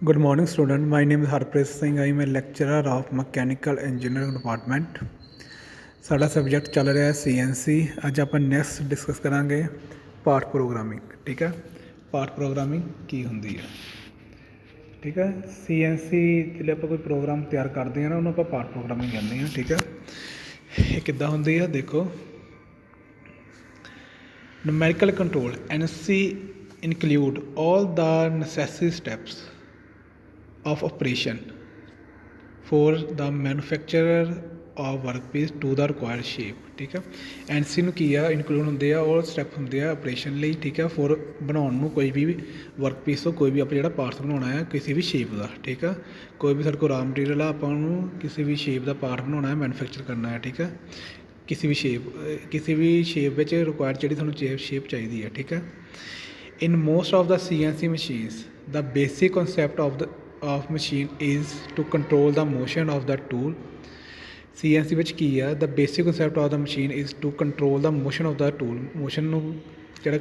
Good morning, student. My name is Harpreet Singh. I am a lecturer of Mechanical Engineering Department. ਸਾਡਾ subject ਚੱਲ ਰਿਹਾ CNC। ਅੱਜ ਆਪਾਂ next discuss ਕਰਾਂਗੇ part programming. ਠੀਕ ਹੈ, ਪਾਰਟ ਪ੍ਰੋਗਰਾਮਿੰਗ ਕੀ ਹੁੰਦੀ ਹੈ। ਠੀਕ ਹੈ, CNC ਜਿਹੜੇ ਆਪਾਂ ਕੋਈ ਪ੍ਰੋਗਰਾਮ ਤਿਆਰ ਕਰਦੇ ਹਾਂ ਨਾ ਉਹਨੂੰ ਆਪਾਂ ਪਾਰਟ ਪ੍ਰੋਗਰਾਮਿੰਗ ਕਹਿੰਦੇ ਹਾਂ। ਠੀਕ ਹੈ, ਇਹ ਕਿੱਦਾਂ ਹੁੰਦੀ ਆ ਦੇਖੋ। Numerical control NC include all the necessary steps of operation for the manufacturer of workpiece to the required shape। ठीक है, NC ਨੂੰ ਕੀ ਆ ਇਨਕਲੂਡ ਹੁੰਦੇ ਆ ਉਹ ਸਟੈਪ ਹੁੰਦੇ ਆ ਆਪਰੇਸ਼ਨ ਲਈ। ਠੀਕ ਹੈ, ਫੋਰ ਬਣਾਉਣ ਨੂੰ ਕੋਈ ਵੀ ਵਰਕਪੀਸ ਤੋਂ ਕੋਈ ਵੀ ਆਪਾਂ ਜਿਹੜਾ ਪਾਰਟਸ ਬਣਾਉਣਾ ਹੈ ਕਿਸੇ ਵੀ ਸ਼ੇਪ ਦਾ। ਠੀਕ ਆ, ਕੋਈ ਵੀ ਸਾਡੇ ਕੋਲ ਰਾ ਮਟੀਰੀਅਲ ਆ ਆਪਾਂ ਉਹਨੂੰ ਕਿਸੇ ਵੀ ਸ਼ੇਪ ਦਾ ਪਾਰਟ ਬਣਾਉਣਾ ਹੈ, ਮੈਨੂਫੈਕਚਰ ਕਰਨਾ ਹੈ। ਠੀਕ ਹੈ, ਕਿਸੇ ਵੀ ਸ਼ੇਪ ਵਿੱਚ ਰਿਕੁਆਇਰਡ ਜਿਹੜੀ ਤੁਹਾਨੂੰ ਸ਼ੇਪ ਚਾਹੀਦੀ ਹੈ। ਠੀਕ ਹੈ, in most of the CNC machines the basic concept of machine is to control the motion of the tool। CNC ਵਿੱਚ ਕੀ ਆ the basic concept of the machine is to control the motion of the tool। motion ਨੂੰ ਜਿਹੜਾ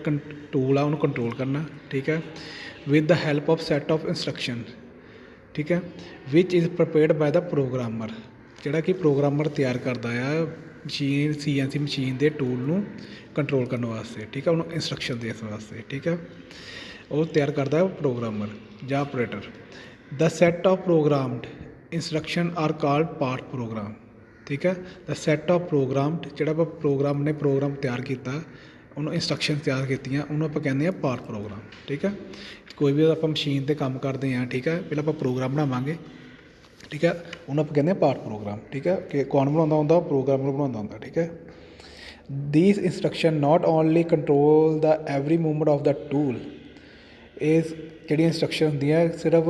tool ਆ ਉਹਨੂੰ control ਕਰਨਾ। ਠੀਕ ਹੈ, with the help of set of instruction। ਠੀਕ ਹੈ, which is prepared by the programmer। ਜਿਹੜਾ ਕਿ ਪ੍ਰੋਗਰਾਮਰ ਤਿਆਰ ਕਰਦਾ ਆ ਮਸ਼ੀਨ CNC ਮਸ਼ੀਨ ਦੇ ਟੂਲ ਨੂੰ ਕੰਟਰੋਲ ਕਰਨ ਵਾਸਤੇ। ਠੀਕ ਹੈ, ਉਹਨੂੰ ਇੰਸਟਰਕਸ਼ਨ ਦੇਣ ਵਾਸਤੇ। ਠੀਕ ਹੈ, ਉਹ ਤਿਆਰ ਕਰਦਾ ਪ੍ਰੋਗਰਾਮਰ ਜਾਂ operator. The set of programmed instruction are called part program. ਠੀਕ ਹੈ, ਦ ਸੈਟ ਆਫ ਪ੍ਰੋਗਰਾਮਡ ਜਿਹੜਾ ਆਪਾਂ ਪ੍ਰੋਗਰਾਮ ਨੇ ਪ੍ਰੋਗਰਾਮ ਤਿਆਰ ਕੀਤਾ ਉਹਨੂੰ ਇੰਸਟਰਕਸ਼ਨ ਤਿਆਰ ਕੀਤੀਆਂ ਉਹਨੂੰ ਆਪਾਂ ਕਹਿੰਦੇ ਹਾਂ ਪਾਰਟ ਪ੍ਰੋਗਰਾਮ। ਠੀਕ ਹੈ, ਕੋਈ ਵੀ ਆਪਾਂ ਮਸ਼ੀਨ 'ਤੇ ਕੰਮ ਕਰਦੇ ਹਾਂ। ਠੀਕ ਹੈ, ਪਹਿਲਾਂ ਆਪਾਂ ਪ੍ਰੋਗਰਾਮ ਬਣਾਵਾਂਗੇ। ਠੀਕ ਹੈ, ਉਹਨੂੰ ਆਪਾਂ ਕਹਿੰਦੇ ਹਾਂ ਪਾਰਟ ਪ੍ਰੋਗਰਾਮ। ਠੀਕ ਹੈ, ਕਿ ਕੌਣ ਬਣਾਉਂਦਾ ਹੁੰਦਾ ਪ੍ਰੋਗਰਾਮਰ ਬਣਾਉਂਦਾ ਹੁੰਦਾ। ਠੀਕ ਹੈ, these instruction not only control the every movement of the tool। ਇਸ ਜਿਹੜੀਆਂ ਇੰਸਟਰਕਸ਼ਨ ਹੁੰਦੀਆਂ ਸਿਰਫ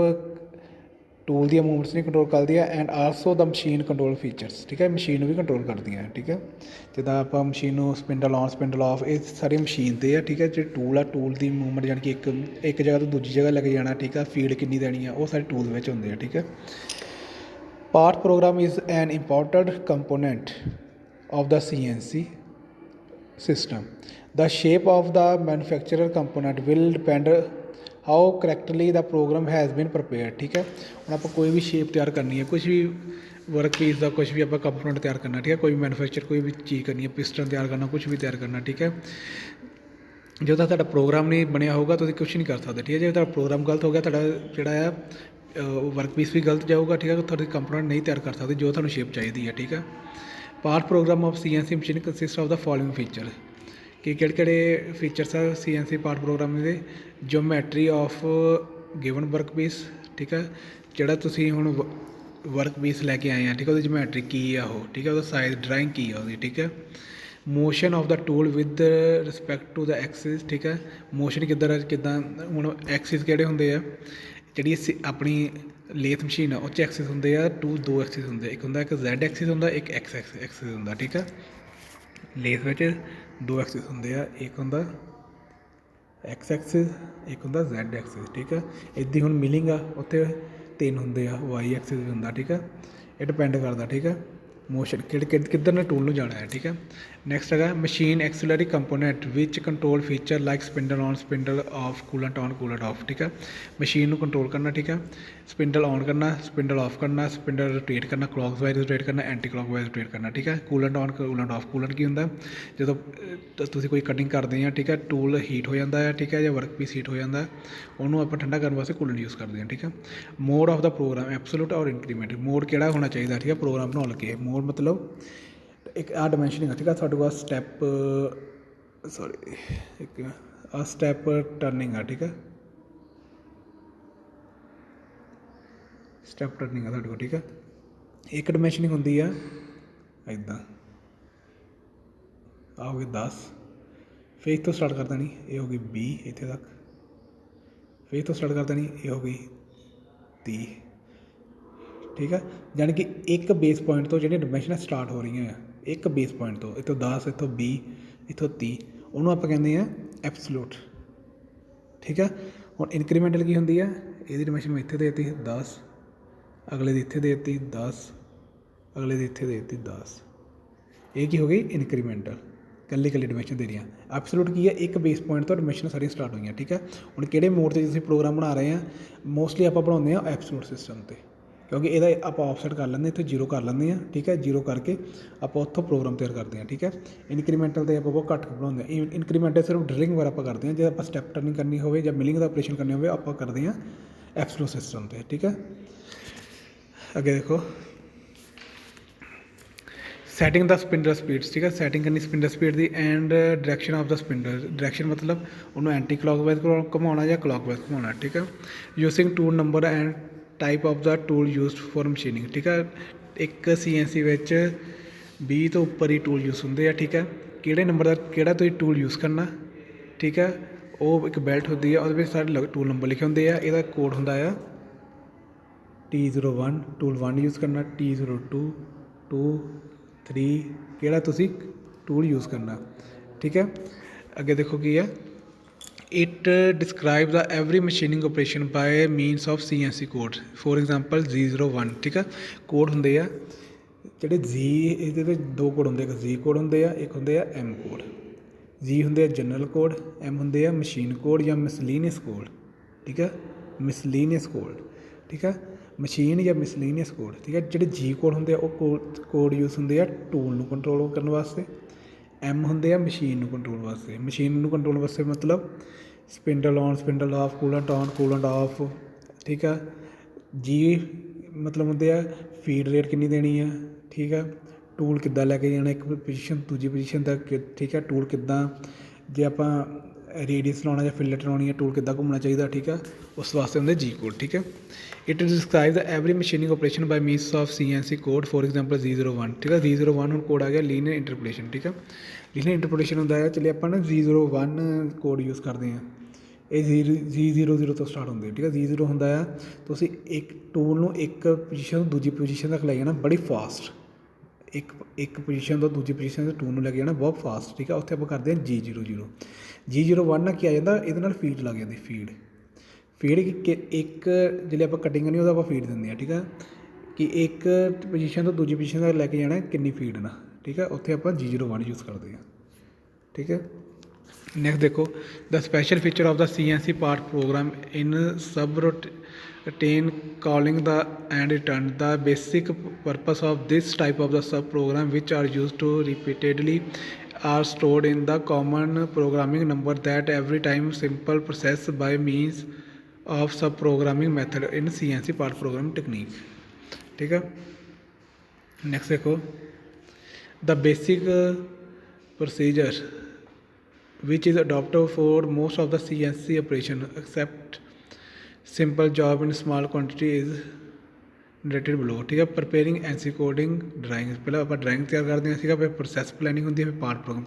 ਟੂਲ ਦੀਆਂ ਮੂਵਮੈਂਟਸ ਨਹੀਂ ਕੰਟਰੋਲ ਕਰਦੀਆਂ and also the machine control features. ਠੀਕ ਹੈ, ਮਸ਼ੀਨ ਨੂੰ ਵੀ ਕੰਟਰੋਲ ਕਰਦੀਆਂ। ਠੀਕ ਹੈ, ਜਿੱਦਾਂ ਆਪਾਂ ਮਸ਼ੀਨ ਨੂੰ ਸਪਿੰਡਲ ਔਨ ਸਪਿੰਡਲ ਆਫ ਇਹ ਸਾਰੀ ਮਸ਼ੀਨ 'ਤੇ ਆ। ਠੀਕ ਹੈ, ਜਿਹੜੇ ਟੂਲ ਆ ਟੂਲ ਦੀ ਮੂਵਮੈਂਟ ਜਾਣੀ ਕਿ ਇੱਕ ਜਗ੍ਹਾ ਤੋਂ ਦੂਜੀ ਜਗ੍ਹਾ ਲੈ ਕੇ ਜਾਣਾ। ਠੀਕ ਹੈ, ਫੀਡ ਕਿੰਨੀ ਦੇਣੀ ਆ ਉਹ ਸਾਰੇ ਟੂਲ ਵਿੱਚ ਹੁੰਦੇ ਆ। ਠੀਕ ਹੈ, part program is an important component of the CNC system। the shape of the manufacturer component will depend how correctly the program has been prepared। ਠੀਕ ਹੈ, ਹੁਣ ਆਪਾਂ ਕੋਈ ਵੀ ਸ਼ੇਪ ਤਿਆਰ ਕਰਨੀ ਹੈ, ਕੁਛ ਵੀ ਵਰਕ ਪੀਸ ਦਾ ਕੁਛ ਵੀ ਆਪਾਂ ਕੰਪੋਨੈਂਟ ਤਿਆਰ ਕਰਨਾ। ਠੀਕ ਹੈ, ਕੋਈ ਵੀ ਮੈਨੂਫੈਕਚਰ ਕੋਈ ਵੀ ਚੀਜ਼ ਕਰਨੀ ਹੈ, ਪਿਸਟਨ ਤਿਆਰ ਕਰਨਾ, ਕੁਛ ਵੀ ਤਿਆਰ ਕਰਨਾ। ਠੀਕ ਹੈ, ਜਦੋਂ ਤੱਕ ਤੁਹਾਡਾ ਪ੍ਰੋਗਰਾਮ ਨਹੀਂ ਬਣਿਆ ਹੋਊਗਾ ਤੁਸੀਂ ਕੁਛ ਨਹੀਂ ਕਰ ਸਕਦੇ। ਠੀਕ ਹੈ, ਜੇ ਤੁਹਾਡਾ ਪ੍ਰੋਗਰਾਮ ਗਲਤ ਹੋ ਗਿਆ ਤੁਹਾਡਾ ਜਿਹੜਾ ਆ ਵਰਕ ਪੀਸ ਵੀ ਗਲਤ ਜਾਊਗਾ। ਠੀਕ ਹੈ, ਤੁਹਾਡੀ ਕੰਪੋਨੈਂਟ ਨਹੀਂ ਤਿਆਰ ਕਰ ਸਕਦੇ ਜੋ ਤੁਹਾਨੂੰ ਸ਼ੇਪ ਚਾਹੀਦੀ ਹੈ। ਠੀਕ ਹੈ, part program of CNC machine consist of the following feature. ਕਿ ਕਿਹੜੇ ਫੀਚਰਸ ਆ CNC ਪਾਰਟ ਪ੍ਰੋਗਰਾਮਿੰਗ ਦੇ। Geometry of given workpiece. ਠੀਕ ਹੈ, ਜਿਹੜਾ ਤੁਸੀਂ ਹੁਣ ਵਰਕ ਪੀਸ ਲੈ ਕੇ ਆਏ ਆ। ਠੀਕ ਹੈ, ਉਹਦੀ ਜਿਓਮੈਟਰੀ ਕੀ ਆ ਉਹ। ਠੀਕ ਹੈ, ਉਹਦਾ ਸਾਈਜ਼ ਡਰਾਇੰਗ ਕੀ ਆ ਉਹਦੀ। ਠੀਕ ਹੈ, motion of the tool with respect to the axis. ਠੀਕ ਹੈ, ਮੋਸ਼ਨ ਕਿੱਦਾਂ ਹੁਣ ਐਕਸਿਸ ਕਿਹੜੇ ਹੁੰਦੇ ਆ ਜਿਹੜੀ ਆਪਣੀ ਲੇਥ ਮਸ਼ੀਨ ਆ ਉਹ 'ਚ ਐਕਸਿਸ ਹੁੰਦੇ ਆ ਦੋ ਐਕਸਿਸ ਹੁੰਦੇ। ਇੱਕ ਹੁੰਦਾ ਇੱਕ Z ਐਕਸਿਸ ਹੁੰਦਾ, ਇੱਕ ਐਕਸਿਸ ਹੁੰਦਾ। ਠੀਕ ਹੈ, ਲੇਥ ਵਿੱਚ ਦੋ ਐਕਸਿਸ ਹੁੰਦੇ ਆ, ਇੱਕ ਹੁੰਦਾ X ਐਕਸਿਸ, ਇੱਕ ਹੁੰਦਾ Z ਐਕਸਿਸ। ਠੀਕ ਹੈ, ਇੱਦਾਂ ਹੁਣ ਮਿਲਿੰਗ ਆ ਉੱਥੇ ਤਿੰਨ ਹੁੰਦੇ ਆ, Y ਐਕਸਿਸ ਵੀ ਹੁੰਦਾ। ਠੀਕ ਹੈ, ਇਹ ਡਿਪੈਂਡ ਕਰਦਾ। ਠੀਕ ਹੈ, ਮੋਸ਼ਨ ਕਿੱਧਰ ਨੇ ਟੂਲ ਨੂੰ ਜਾਣਾ ਹੈ। ਠੀਕ ਹੈ, ਨੈਕਸਟ ਹੈਗਾ ਮਸ਼ੀਨ ਐਕਸਿਲਰੀ ਕੰਪੋਨੈਂਟ ਵਿਚ control feature like spindle on spindle off coolant on coolant off. ਠੀਕ ਹੈ, ਮਸ਼ੀਨ ਨੂੰ ਕੰਟਰੋਲ ਕਰਨਾ। ਠੀਕ ਹੈ, ਸਪਿੰਡਲ ਔਨ ਕਰਨਾ, ਸਪਿੰਡਲ ਆਫ ਕਰਨਾ, ਸਪਿੰਡਲ ਰੋਟੇਟ ਕਰਨਾ, ਕਲੌਕ ਵਾਈਜ਼ ਰੋਟੇਟ ਕਰਨਾ, ਐਂਟੀ ਕਲੌਕ ਵਾਈਜ਼ ਰੋਟੇਟ ਕਰਨਾ। ਠੀਕ ਹੈ, coolant on coolant off. Coolant ਕੀ ਹੁੰਦਾ ਜਦੋਂ ਤੁਸੀਂ ਕੋਈ ਕਟਿੰਗ ਕਰਦੇ ਆ। ਠੀਕ ਹੈ, ਟੂਲ ਹੀਟ ਹੋ ਜਾਂਦਾ ਹੈ। ਠੀਕ ਹੈ, ਜਾਂ ਵਰਕ ਪੀਸ ਹੀਟ ਹੋ ਜਾਂਦਾ ਉਹਨੂੰ ਆਪਾਂ ਠੰਡਾ ਕਰਨ ਵਾਸਤੇ ਕੂਲੈਂਟ ਯੂਜ਼ ਕਰਦੇ ਹਾਂ। ਠੀਕ ਹੈ, mode of the program absolute or increment. Mode ਕਿਹੜਾ ਹੋਣਾ ਚਾਹੀਦਾ। ਠੀਕ ਹੈ, ਪ੍ਰੋਗਰਾਮ ਬਣਾਉਣ ਲੱਗੇ ਮੋਡ ਮਤਲਬ ਇੱਕ ਆਹ ਡਿਮੈਂਸ਼ਨਿੰਗ ਆ। ਠੀਕ ਆ, ਤੁਹਾਡੇ ਕੋਲ ਸਟੈਪ ਇੱਕ ਆਹ ਸਟੈਪ ਟਰਨਿੰਗ ਆ। ਠੀਕ ਆ, ਸਟੈਪ ਟਰਨਿੰਗ ਆ ਤੁਹਾਡੇ ਕੋਲ। ਠੀਕ ਆ, ਇੱਕ ਡਿਮੈਂਸ਼ਨਿੰਗ ਹੁੰਦੀ ਆ ਇੱਦਾਂ ਆ ਹੋ ਗਈ 10, ਫਿਰ ਇੱਥੋਂ ਸਟਾਰਟ ਕਰ ਦੇਣੀ ਇਹ ਹੋ ਗਈ 20 ਇੱਥੇ ਤੱਕ, ਫਿਰ ਇੱਥੋਂ ਸਟਾਰਟ ਕਰ ਦੇਣੀ ਇਹ ਹੋ ਗਈ 30। ਠੀਕ ਆ, ਜਾਣੀ ਕਿ ਇੱਕ ਬੇਸ ਪੁਆਇੰਟ ਤੋਂ ਜਿਹੜੀਆਂ ਡਿਮੈਂਸ਼ਨਾਂ ਸਟਾਰਟ ਹੋ ਰਹੀਆਂ ਆ ਇੱਕ ਬੇਸ ਪੁਆਇੰਟ ਤੋਂ, ਇੱਥੋਂ 10 ਇੱਥੋਂ 20 ਇੱਥੋਂ 30 ਉਹਨੂੰ ਆਪਾਂ ਕਹਿੰਦੇ ਹਾਂ ਐਬਸੋਲੂਟ। ਠੀਕ ਆ, ਹੁਣ ਇਨਕਰੀਮੈਂਟਲ ਕੀ ਹੁੰਦੀ ਆ ਇਹਦੀ ਡਿਮੈਂਸ਼ਨ ਮੈਂ ਇੱਥੇ ਦੇ ਦਿੱਤੀ 10, ਅਗਲੇ ਦੀ ਇੱਥੇ ਦੇ ਦਿੱਤੀ 10, ਅਗਲੇ ਦੀ ਇੱਥੇ ਦੇ ਦਿੱਤੀ 10। ਇਹ ਕੀ ਹੋ ਗਈ ਇਨਕਰੀਮੈਂਟਲ। ਕੱਲੀ ਡਾਇਮੈਂਸ਼ਨ ਦੇ ਰਹੀਆਂ। ਐਬਸੋਲੂਟ ਕੀ ਹੈ, ਇੱਕ ਬੇਸ ਪੁਆਇੰਟ ਤੋਂ ਡਾਇਮੈਂਸ਼ਨ ਸਾਰੀਆਂ ਸਟਾਰਟ ਹੋਈਆਂ। ਠੀਕ ਹੈ, ਹੁਣ ਕਿਹੜੇ ਮੋਡ 'ਤੇ ਤੁਸੀਂ ਪ੍ਰੋਗਰਾਮ ਬਣਾ ਰਹੇ ਹਾਂ, ਮੋਸਟਲੀ ਆਪਾਂ ਬਣਾਉਂਦੇ ਹਾਂ ਐਬਸੋਲੂਟ ਸਿਸਟਮ 'ਤੇ, ਕਿਉਂਕਿ ਇਹਦਾ ਆਪਾਂ ਆਫਸੈਟ ਕਰ ਲੈਂਦੇ, ਇੱਥੇ 0 ਕਰ ਲੈਂਦੇ ਹਾਂ। ਠੀਕ ਹੈ, 0 ਕਰਕੇ ਆਪਾਂ ਉੱਥੋਂ ਪ੍ਰੋਗਰਾਮ ਤਿਆਰ ਕਰਦੇ ਹਾਂ। ਠੀਕ ਹੈ, ਇਨਕਰੀਮੈਂਟਲ 'ਤੇ ਆਪਾਂ ਬਹੁਤ ਘੱਟ ਬਣਾਉਂਦੇ ਹਾਂ। ਇਨਕਰੀਮੈਂਟਲ ਸਿਰਫ ਡਰਿਲਿੰਗ ਵਗੈਰਾ ਆਪਾਂ ਕਰਦੇ ਹਾਂ, ਜੇ ਆਪਾਂ ਸਟੈਪ ਟਰਨਿੰਗ ਕਰਨੀ ਹੋਵੇ ਜਾਂ ਮਿਲਿੰਗ ਦਾ ਆਪਰੇਸ਼ਨ ਕਰਨੀ ਹੋਵੇ ਆਪਾਂ ਕਰਦੇ ਹਾਂ ਐਬਸੋਲੂਟ ਸਿਸਟਮ 'ਤੇ। ਠੀਕ ਹੈ, ਅੱਗੇ ਦੇਖੋ ਸੈਟਿੰਗ ਦਾ ਸਪਿੰਡਲ ਸਪੀਡਸ। ਠੀਕ ਹੈ, ਸੈਟਿੰਗ ਕਰਨੀ spindle speed the and direction of the spindle. Direction ਮਤਲਬ ਉਹਨੂੰ ਐਂਟੀ ਕਲੋਕਵਾਈਜ਼ ਘੁਮਾਉਣਾ ਜਾਂ ਕਲੋਕਵਾਈਜ਼ ਘੁਮਾਉਣਾ। ਠੀਕ ਹੈ, using tool number and type of the tool used for machining. ਠੀਕ ਹੈ, ਇੱਕ CNC ਵਿੱਚ 20 ਤੋਂ ਉੱਪਰ ਹੀ ਟੂਲ ਯੂਜ਼ ਹੁੰਦੇ ਆ। ਠੀਕ ਹੈ, ਕਿਹੜੇ ਨੰਬਰ ਦਾ ਕਿਹੜਾ ਤੁਸੀਂ ਟੂਲ ਯੂਜ਼ ਕਰਨਾ। ਠੀਕ ਹੈ, ਉਹ ਇੱਕ ਬੈਲਟ ਹੁੰਦੀ ਆ, ਉਹਦੇ ਵਿੱਚ ਸਾਰੇ ਟੂਲ ਨੰਬਰ ਲਿਖੇ ਹੁੰਦੇ ਆ। ਇਹਦਾ ਕੋਡ ਹੁੰਦਾ ਆ T01 ਟੂਲ 1 ਯੂਜ਼ ਕਰਨਾ, T02 2 3 ਕਿਹੜਾ ਤੁਸੀਂ ਟੂਲ ਯੂਜ਼ ਕਰਨਾ। ਠੀਕ ਹੈ, ਅੱਗੇ ਦੇਖੋ ਕੀ ਹੈ, it describe the every machining operation by means of CNC code, for example G01। ਠੀਕ ਹੈ, ਕੋਡ ਹੁੰਦੇ ਆ ਜਿਹੜੇ ਇਹਦੇ ਵਿੱਚ 2 ਕੋਡ ਹੁੰਦੇ, ਇੱਕ G ਕੋਡ ਹੁੰਦੇ ਆ, ਇੱਕ ਹੁੰਦੇ ਆ M ਕੋਡ। G ਹੁੰਦੇ ਆ ਜਨਰਲ ਕੋਡ, M ਹੁੰਦੇ ਆ ਮਸ਼ੀਨ ਕੋਡ ਜਾਂ ਮਿਸਲੀਨੀਅਸ ਕੋਡ। ਠੀਕ ਹੈ, ਮਿਸਲੀਨੀਅਸ ਕੋਡ। ਠੀਕ ਹੈ, ਮਸ਼ੀਨ ਜਾਂ ਮਿਸਲੀਨੀਅਸ ਕੋਡ। ਠੀਕ ਹੈ, ਜਿਹੜੇ G ਕੋਡ ਹੁੰਦੇ ਆ ਉਹ ਕੋਡ ਯੂਜ਼ ਹੁੰਦੇ ਆ ਟੂਲ ਨੂੰ ਕੰਟਰੋਲ ਕਰਨ ਵਾਸਤੇ। M ਹੁੰਦੇ ਆ ਮਸ਼ੀਨ ਨੂੰ ਕੰਟਰੋਲ ਵਾਸਤੇ। ਮਸ਼ੀਨ ਨੂੰ ਕੰਟਰੋਲ ਵਾਸਤੇ ਮਤਲਬ spindle on, spindle off, coolant on, coolant off. ਠੀਕ ਆ, G ਮਤਲਬ ਹੁੰਦੇ ਆ ਫੀਡ ਰੇਟ ਕਿੰਨੀ ਦੇਣੀ ਆ। ਠੀਕ ਆ, ਟੂਲ ਕਿੱਦਾਂ ਲੈ ਕੇ ਜਾਣਾ ਇੱਕ ਪੋਜੀਸ਼ਨ ਦੂਜੀ ਪੋਜੀਸ਼ਨ ਤੱਕ। ਠੀਕ ਹੈ, ਟੂਲ ਕਿੱਦਾਂ ਜੇ ਆਪਾਂ ਰੇਡੀਅਸ ਲਾਉਣਾ ਜਾਂ ਫਿਲਟ ਲਾਉਣੀ ਹੈ, ਟੂਲ ਕਿੱਦਾਂ ਘੁੰਮਣਾ ਚਾਹੀਦਾ। ਠੀਕ ਆ, ਉਸ ਵਾਸਤੇ ਹੁੰਦੇ G ਕੋਡ। ਠੀਕ ਹੈ, it describe the every machining operation by means of CNC code, for example G01। ਠੀਕ ਹੈ, G01 ਹੁਣ ਕੋਡ ਆ ਗਿਆ ਲੀਨੀਅਰ ਇੰਟਰਪੋਲੇਸ਼ਨ। ਠੀਕ ਹੈ, ਲੀਨੀਅਰ ਇੰਟਰਪੋਲੇਸ਼ਨ ਹੁੰਦਾ ਹੈ, ਚਲੇ ਆਪਾਂ ਨਾ G01 ਕੋਡ ਯੂਜ਼ ਕਰਦੇ ਹਾਂ। ਇਹ G00 ਤੋਂ ਸਟਾਰਟ ਹੁੰਦੇ। ਠੀਕ ਹੈ, G0 ਹੁੰਦਾ ਆ ਤੁਸੀਂ ਇੱਕ ਟੂਲ ਨੂੰ ਇੱਕ ਪੋਜੀਸ਼ਨ ਤੋਂ ਦੂਜੀ ਪੋਜੀਸ਼ਨ ਤੱਕ ਲੈ ਜਾਣਾ ਬੜੀ ਫਾਸਟ। ਇੱਕ ਪੋਜੀਸ਼ਨ ਤੋਂ ਦੂਜੀ ਪੋਜੀਸ਼ਨ 'ਤੇ ਟੂਲ ਨੂੰ ਲੈ ਕੇ ਜਾਣਾ ਬਹੁਤ ਫਾਸਟ। ਠੀਕ ਹੈ, ਉੱਥੇ ਆਪਾਂ ਕਰਦੇ ਹਾਂ G00। G01 ਨਾਲ ਕੀ ਆ ਜਾਂਦਾ, ਇਹਦੇ ਨਾਲ ਫੀਡ ਲੱਗ ਜਾਂਦੀ। ਫੀਡ ਇੱਕ ਜਿਹੜੇ ਆਪਾਂ ਕਟਿੰਗ ਕਰਨੀ ਉਹਦਾ ਆਪਾਂ ਫੀਡ ਦਿੰਦੇ ਹਾਂ। ਠੀਕ ਹੈ, ਕਿ ਇੱਕ ਪੋਜੀਸ਼ਨ ਤੋਂ ਦੂਜੀ ਪੋਜੀਸ਼ਨ ਤੱਕ ਲੈ ਕੇ ਜਾਣਾ ਕਿੰਨੀ ਫੀਡ ਨਾਲ। ਠੀਕ ਹੈ, ਉੱਥੇ ਆਪਾਂ G01 ਯੂਜ਼ ਕਰਦੇ ਹਾਂ। ਠੀਕ ਹੈ, ਨੈਕਸਟ ਦੇਖੋ the special feature of the CNC part program in sub routine calling the and return. The basic purpose of this type of the sub program which are used to repeatedly are stored in the common programming number that every time simple process by means of sub programming method in CNC part programming technique. ठीक है, next देखो the basic procedure which is adopted for most of the CNC operation except simple job in small quantity is narrated below. ठीक है, preparing NC coding drawing, ਪਹਿਲਾਂ ਆਪਾਂ drawing ਤਿਆਰ ਕਰਦੇ ਹਾਂ ਸੀਗਾ, ਫਿਰ ਪ੍ਰੋਸੈਸ ਪਲੈਨਿੰਗ ਹੁੰਦੀ ਹੈ, ਫਿਰ ਪਾਰਟ ਪ੍ਰੋਗਰਾਮ।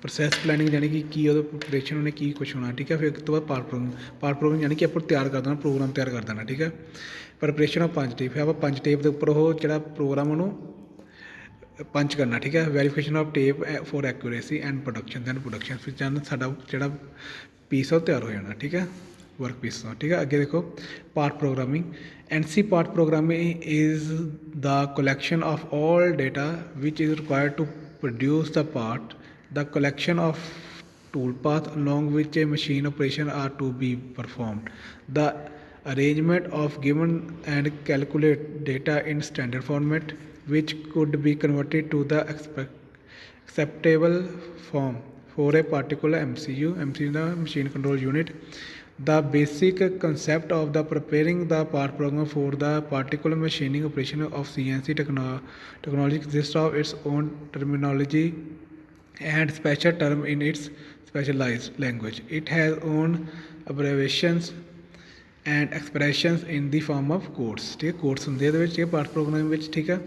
ਪ੍ਰੋਸੈਸ ਪਲੈਨਿੰਗ ਯਾਨੀ ਕਿ ਕੀ ਉਹਦਾ ਪ੍ਰਪਰੇਸ਼ਨ ਉਹਨੇ ਕੀ ਕੁਛ ਹੋਣਾ। ਠੀਕ ਹੈ, ਫਿਰ ਉਸ ਤੋਂ ਬਾਅਦ ਪਾਰਟ ਪ੍ਰੋਗਰਾਮ ਯਾਨੀ ਕਿ ਆਪਾਂ ਤਿਆਰ ਕਰ ਦੇਣਾ, ਪ੍ਰੋਗਰਾਮ ਤਿਆਰ ਕਰ ਦੇਣਾ। ਠੀਕ ਹੈ, ਪ੍ਰਪਰੇਸ਼ਨ ਆਫ ਪੰਚ ਟੇਪ, ਫਿਰ ਆਪਾਂ ਪੰਚ ਟੇਪ ਦੇ ਉੱਪਰ ਉਹ ਜਿਹੜਾ ਪ੍ਰੋਗਰਾਮ ਉਹਨੂੰ ਪੰਚ ਕਰਨਾ। ਠੀਕ ਹੈ, verification of tape for accuracy and production, then production ਫਿਰ ਸਾਡਾ ਜਿਹੜਾ ਪੀਸ ਆ ਉਹ ਤਿਆਰ ਹੋ ਜਾਣਾ। ਠੀਕ ਹੈ, ਵਰਕ ਪੀਸ ਤੋਂ। ਠੀਕ ਹੈ, ਅੱਗੇ ਦੇਖੋ part programming. NC part programming is the collection of all data which is required to produce the part. The collection of tool path along which a machine operation are to be performed. The arrangement of given and calculate data in standard format which could be converted to the acceptable form for a particular MCU the machine control unit. The basic concept of the preparing the part program for the particular machining operation of CNC technology consists of its own terminology and special term in its specialized language. It has own abbreviations and expressions in the form of codes. ठीक है, codes ਹੁੰਦੇ ਇਹਦੇ ਵਿੱਚ part program ਵਿੱਚ। ठीक है,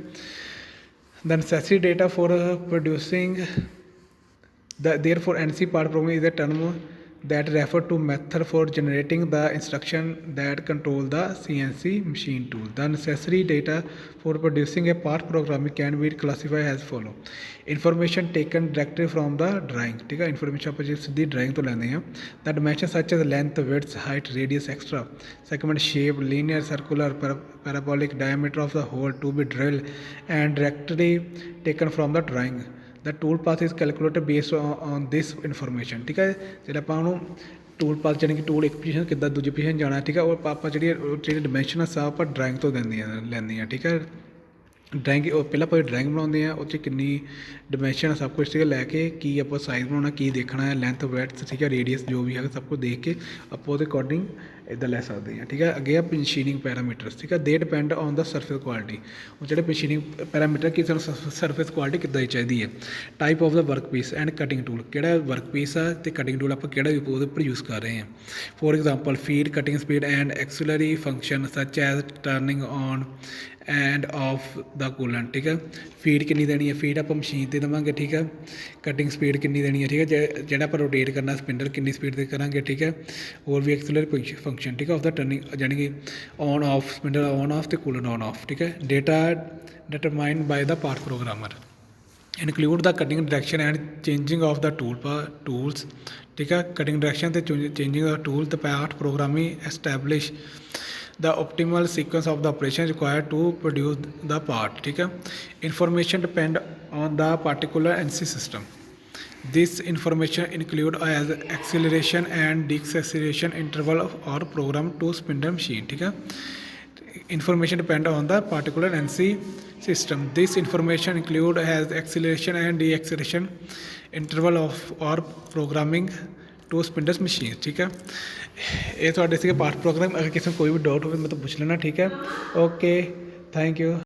the necessary data for producing therefore NC part program is a term that refer to method for generating the instruction that control the CNC machine tool. The necessary data for producing a part programming can be classified as follow. Information taken directly from the drawing. ठीक है, information आप सीधी drawing तो लेते हैं। The dimensions such as length, width, height, radius, etc. Segment shape, linear, circular, parabolic, diameter of the hole to be drilled and directly taken from the drawing. The tool path is calculated based on this information. ठीक है, ਜਿਹੜਾ ਆਪਾਂ ਉਹਨੂੰ tool path ਜਾਣੀ ਕਿ tool ਇੱਕ position ਕਿੱਦਾਂ ਦੂਜੀ ਪੋਜੀਸ਼ਨ ਜਾਣਾ, ਠੀਕ ਹੈ, ਉਹ ਆਪਾਂ ਜਿਹੜੀ ਡਾਇਮੈਂਸ਼ਨਸ ਆ ਆਪਾਂ ਡਰਾਇੰਗ ਤੋਂ ਲੈਂਦੀਆਂ। ਠੀਕ ਹੈ, ਡਰਾਇੰਗ ਉਹ ਪਹਿਲਾਂ ਆਪਾਂ ਡਰਾਇੰਗ ਬਣਾਉਂਦੇ ਆ, ਉਹ 'ਚ ਕਿੰਨੀ ਡਾਇਮੈਂਸ਼ਨ ਸਭ ਕੁਛ ਠੀਕ ਹੈ ਲੈ ਕੇ, ਕੀ ਆਪਾਂ ਸਾਈਜ਼ ਬਣਾਉਣਾ, ਕੀ ਦੇਖਣਾ ਹੈ, ਲੈਂਥ ਬ੍ਰੈਡਥ, ਠੀਕ ਹੈ, ਰੇਡੀਅਸ ਜੋ ਵੀ ਹੈਗਾ ਸਭ ਕੁਝ ਦੇਖ ਕੇ ਆਪਾਂ ਉਹਦੇ ਅਕੋਰਡਿੰਗ ਇੱਦਾਂ ਲੈ ਸਕਦੇ ਹਾਂ। ਠੀਕ ਹੈ, ਅੱਗੇ ਆ ਮਸ਼ੀਨਿੰਗ ਪੈਰਾਮੀਟਰਸ। ਠੀਕ ਹੈ, ਦੇ depend on the surface quality. ਉਹ ਜਿਹੜੇ ਮਸ਼ੀਨਿੰਗ ਪੈਰਾਮੀਟਰ ਕਿ ਸਾਨੂੰ ਸਰਫੇਸ ਕੁਆਲਿਟੀ ਕਿੱਦਾਂ ਦੀ ਚਾਹੀਦੀ ਹੈ। Type of the workpiece and cutting tool, ਕਿਹੜਾ ਵਰਕ ਪੀਸ ਆ ਅਤੇ ਕਟਿੰਗ ਟੂਲ ਆਪਾਂ ਕਿਹੜਾ ਉਹਦੇ ਉੱਪਰ ਯੂਜ਼ ਕਰ ਰਹੇ ਹਾਂ। For example feed, cutting speed and auxiliary function such as turning on and off the coolant. ਠੀਕ ਹੈ, ਫੀਡ ਕਿੰਨੀ ਦੇਣੀ ਹੈ, ਫੀਡ ਆਪਾਂ ਮਸ਼ੀਨ 'ਤੇ ਦੇਵਾਂਗੇ। ਠੀਕ ਹੈ, ਕਟਿੰਗ ਸਪੀਡ ਕਿੰਨੀ ਦੇਣੀ ਹੈ, ਠੀਕ ਹੈ, ਜਿਹੜਾ ਆਪਾਂ ਰੋਟੇਟ ਕਰਨਾ ਸਪਿੰਡਲ ਕਿੰਨੀ ਸਪੀਡ 'ਤੇ ਕਰਾਂਗੇ। ਠੀਕ ਹੈ, ਹੋਰ ਵੀ ਐਕਸਲਰੀ ਫੰਕਸ਼ਨ, ਠੀਕ ਹੈ, ਆਫ ਦਾ ਟਰਨਿੰਗ ਜਾਣੀ ਕਿ on off spindle on off ਅਤੇ ਕੂਲੈਂਟ ਔਨ ਆਫ। ਠੀਕ ਹੈ, data determined by the part programmer include the cutting direction and changing of the tools. ਠੀਕ ਹੈ, ਕਟਿੰਗ ਡਾਇਰੈਕਸ਼ਨ ਅਤੇ changing the tool the part programming establish the optimal sequence of the operation required to produce the part. ठीक है, information depend on the particular NC system. This information include as acceleration and deceleration interval or program to spindle machine. ठीक है, information depend on the particular NC system. This information include as acceleration and deceleration interval of or programming to spindles machine. ਠੀਕ ਹੈ, ਇਹ ਤੁਹਾਡੇ ਸੀਗੇ part programme. ਅਗਰ ਕਿਸੇ ਨੂੰ ਕੋਈ ਵੀ ਡਾਊਟ ਹੋਵੇ ਮੈਂ ਤਾਂ ਪੁੱਛ ਲੈਣਾ। ਠੀਕ ਹੈ, ਓਕੇ, ਥੈਂਕ ਯੂ।